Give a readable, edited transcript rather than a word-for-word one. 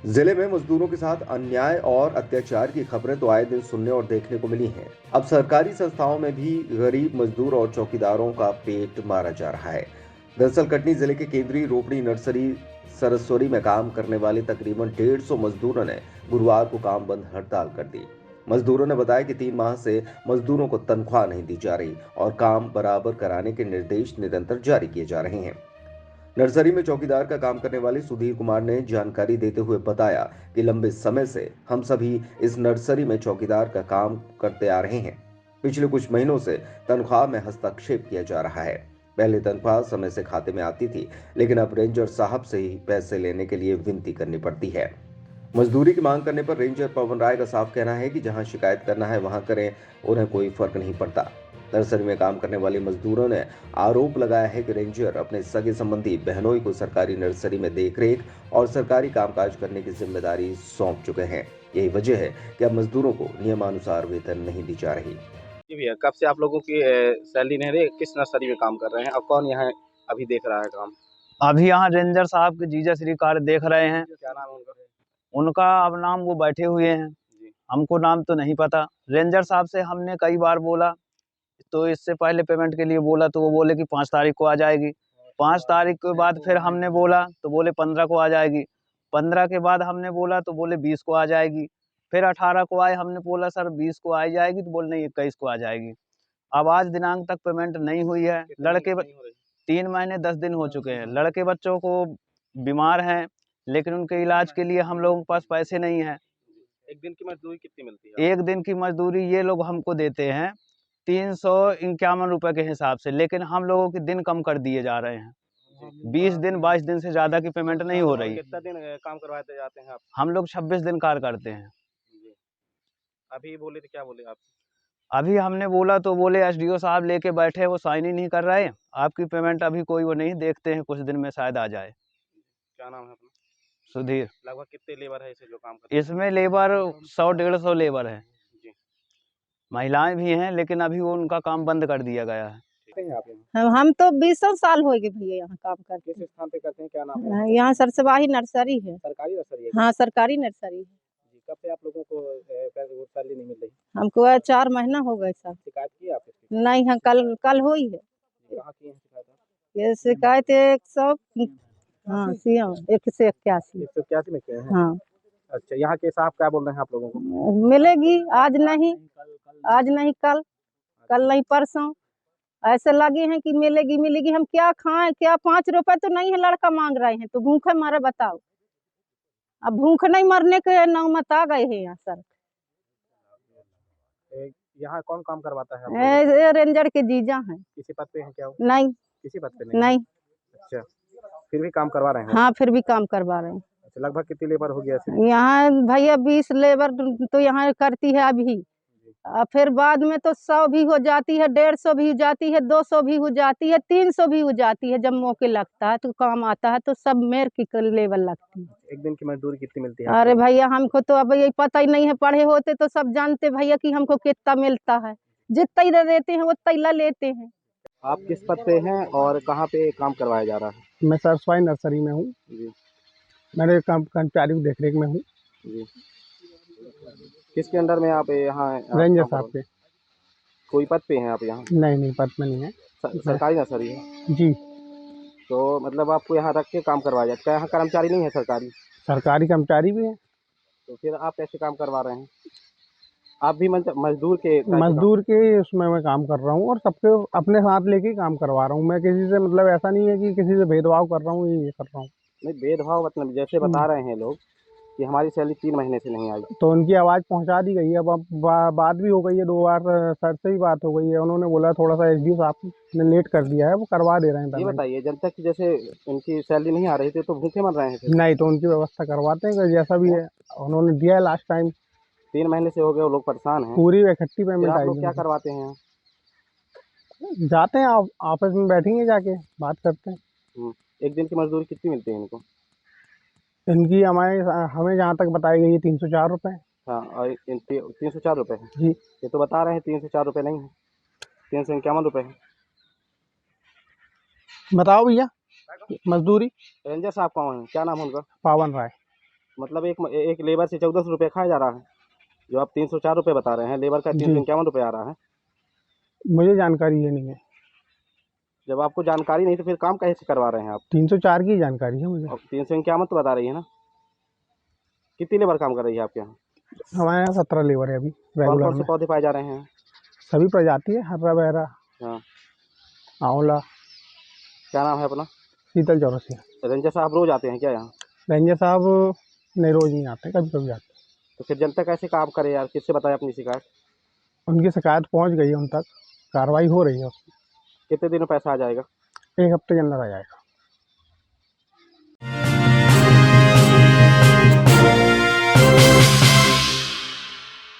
जिले में मजदूरों के साथ अन्याय और अत्याचार की खबरें तो आए दिन सुनने और देखने को मिली हैं। अब सरकारी संस्थाओं में भी गरीब मजदूर और चौकीदारों का पेट मारा जा रहा है। दरअसल कटनी जिले के केंद्रीय रोपड़ी नर्सरी सरस्वती में काम करने वाले तकरीबन 150 मजदूरों ने गुरुवार को काम बंद हड़ताल कर दी। मजदूरों ने बताया कि 3 माह से मजदूरों को तनख्वाह नहीं दी जा रही और काम बराबर कराने के निर्देश निरंतर जारी किए जा रहे हैं। नर्सरी में चौकीदार का काम करने वाले सुधीर कुमार ने जानकारी देते हुए बताया कि लंबे समय से हम सभी इस नर्सरी में चौकीदार का काम करते आ रहे हैं। पिछले कुछ महीनों से तनख्वाह में हस्तक्षेप किया जा रहा है। पहले तनख्वाह समय से खाते में आती थी, लेकिन अब रेंजर साहब से ही पैसे लेने के लिए विनती करनी पड़ती है। मजदूरी की मांग करने पर रेंजर पवन राय का साफ कहना है कि जहां शिकायत करना है वहां करें, उन्हें कोई फर्क नहीं पड़ता। नर्सरी में काम करने वाले मजदूरों ने आरोप लगाया है कि रेंजर अपने सगे संबंधी बहनोई को सरकारी नर्सरी में देखरेख और सरकारी कामकाज करने की जिम्मेदारी सौंप चुके हैं। यही वजह है कि अब मजदूरों को नियमानुसार वेतन नहीं दी जा रही। जी भैया, कब से आप लोगों की सैलरी नहीं रही? किस नर्सरी में काम कर रहे हैं और कौन यहाँ अभी देख रहा है काम? अभी यहाँ रेंजर साहब के जीजा श्री कार्य देख रहे हैं। क्या नाम है उनका? उनका अब नाम वो बैठे हुए हैं, जी। हमको नाम तो नहीं पता। रेंजर साहब से हमने कई बार बोला, तो इससे पहले पेमेंट के लिए बोला तो वो बोले कि 5 तारीख को आ जाएगी। 5 तारीख के बाद फिर हमने बोला तो बोले 15 को आ जाएगी। 15 के बाद हमने बोला तो बोले 20 को आ जाएगी। फिर 18 को आए, हमने बोला सर 20 को आ जाएगी, तो बोले नहीं 21 को आ जाएगी। अब आज दिनांक तक पेमेंट नहीं हुई है। लड़के 3 महीने 10 दिन हो चुके हैं। लड़के बच्चों को बीमार हैं, लेकिन उनके इलाज के लिए हम लोगों के पास पैसे नहीं हैं। एक दिन की मजदूरी कितनी मिलती है? एक दिन की मजदूरी ये लोग हमको देते हैं 351 रुपए के हिसाब से, लेकिन हम लोगों के दिन कम कर दिए जा रहे हैं। 20 दिन 22 दिन से ज्यादा की पेमेंट नहीं हो रही। कितना दिन काम करवाते जाते हैं आप? हम लोग 26 दिन कार्य करते हैं। जी। अभी बोले थे, क्या बोले आप? अभी हमने बोला तो बोले एसडीओ साहब लेके बैठे, वो साइन ही नहीं कर रहे। आपकी पेमेंट अभी कोई वो नहीं देखते हैं, कुछ दिन में शायद आ जाए। क्या नाम है अपना? सुधीर। लगभग कितने लेबर है इसे जो काम करते हैं? इसमें लेबर 100-150 लेबर है। जी। महिलाएं भी हैं, लेकिन अभी वो उनका काम बंद कर दिया गया है। ठीक है, आप यहाँ हम तो 20 साल हो गए भैया यहाँ काम करते किस स्थान पे करते हैं? क्या नाम है? हैं। यहाँ सरसवाही नर्सरी है। सरकारी नर्सरी है? हाँ, सरकारी नर्सरी है। जी, कब से आप लोगों को सैलरी नहीं मिल रही? हमको 4 महीना हो गए सर। शिकायत की आप इसकी? नहीं, हाँ कल कल हुई है। कहाँ की है शिकायत आप? ये शिकायत 100 हाँ सीएम 181। 181 में किए हैं? हाँ अच्छा, यहाँ के साहब क्या बोल रहे हैं आप लोगों को? मिलेगी, आज नहीं, आज नहीं कल, कल नहीं परसों। ऐसे लगे हैं कि मिलेगी मिलेगी। हम क्या खाएं क्या? 5 रुपए तो नहीं है, लड़का मांग रहे हैं तो भूखे मारे बताओ। अब भूख नहीं मरने के नौबत आ गए हैं यहाँ सर। यहाँ कौन काम करवाता है आप लोगों को? ये रेंजर के जीजा हैं। किसी पद पे हैं क्या वो? नहीं किसी पद पे नहीं? नहीं। अच्छा, फिर भी काम करवा रहे हैं? हाँ फिर भी काम करवा रहे हैं। अच्छा, लगभग कितनी लेबर हो गया ऐसे? यहाँ भैया 20 लेबर तो यहाँ करती है अभी। फिर बाद में तो 100 भी हो जाती है, 150 भी हो जाती है, 200 भी हो जाती है, 300 भी हो जाती है। जब मौके लगता है तो काम आता है तो सब मेर की लेबर लगती है। एक दिन की मजदूरी कितनी मिलती है? अरे भैया हमको तो अब यही पता ही नहीं है। पढ़े होते तो सब जानते भैया कि हमको कितना मिलता है। जितना ही दे देते हैं उतना ही ला लेते हैं। आप किस पद पे हैं और कहाँ पे काम करवाया जा रहा है? मैं सरस्वती नर्सरी में हूँ। जी। मेरे कर्मचारी की देखरेख में हूँ। जी। किसके अंडर में आप यहाँ रेंजर साहब के। कोई पद पे हैं आप यहाँ? नहीं पद में नहीं है। सरकारी नर्सरी है? जी। तो मतलब आपको यहाँ रख के काम करवाया जाता है? यहाँ कर्मचारी नहीं है सरकारी? सरकारी कर्मचारी भी है। तो फिर आप कैसे काम करवा रहे हैं? आप भी मजदूर के उसमें मैं काम कर रहा हूँ और सबके अपने साथ लेके काम करवा रहा हूँ। मैं किसी से मतलब ऐसा नहीं है कि किसी से भेदभाव कर रहा हूँ, ये कर रहा हूँ। नहीं, भेदभाव मतलब जैसे बता रहे हैं लोग कि हमारी सैलरी 3 महीने से नहीं आई, तो उनकी आवाज़ पहुँचा दी गई है। अब बात भी हो गई है, 2 बार सर से ही बात हो गई है। उन्होंने बोला थोड़ा सा एसडीओ साहब ने लेट कर दिया है, वो करवा दे रहे हैं। ये बताइए, जब तक जैसे उनकी सैलरी नहीं आ रही थी तो भूखे मर रहे हैं फिर? नहीं, तो उनकी व्यवस्था करवाते हैं जैसा भी है। उन्होंने दिया है लास्ट टाइम। 3 महीने से हो गए, वो लोग परेशान हैं। पूरी इकट्ठी पेमेंट आप आई लोग क्या है। करवाते हैं? जाते हैं ऑफिस में बैठेंगे, जाके बात करते हैं। एक दिन की मजदूरी कितनी मिलती है इनको? इनकी हमें जहाँ तक बताई गई है 304 रुपये। हाँ, और 304 रुपये है जी। ये तो बता रहे हैं 304 रुपये नहीं है, 351 रुपये है। बताओ भैया मजदूरी। रेंजर साहब कौन है? क्या नाम है उनका? पावन राय। मतलब एक लेबर से 1400 रुपये खाया जा रहा है, जो आप 304 रुपये बता रहे हैं, लेबर का जी। 351 रुपये आ रहा है। मुझे जानकारी ये नहीं है। जब आपको जानकारी नहीं तो फिर काम कैसे करवा रहे हैं आप? 304 की जानकारी है मुझे। और 351 तो बता रही है ना। कितनी लेबर काम कर रही है आपके यहाँ? हमारे यहाँ 17 लेबर है अभी कौन रेगुलर कौन से में। पौधे पाए जा रहे हैं? सभी प्रजाति है, हर्रा बहरा, हाँ, आंवला, क्या नाम है अपना? शीतल चौरसिया। रेंजर साहब रोज आते हैं क्या यहाँ? रेंजर साहब नहीं, रोज नहीं आते, कभी कभी आते। तो फिर जनता कैसे काम करे यार, किससे बताए अपनी शिकायत? उनकी शिकायत पहुंच गई है उन तक, कार्रवाई हो रही है उसकी। कितने दिन में पैसा आ जाएगा? 1 हफ्ते के अंदर आ जाएगा।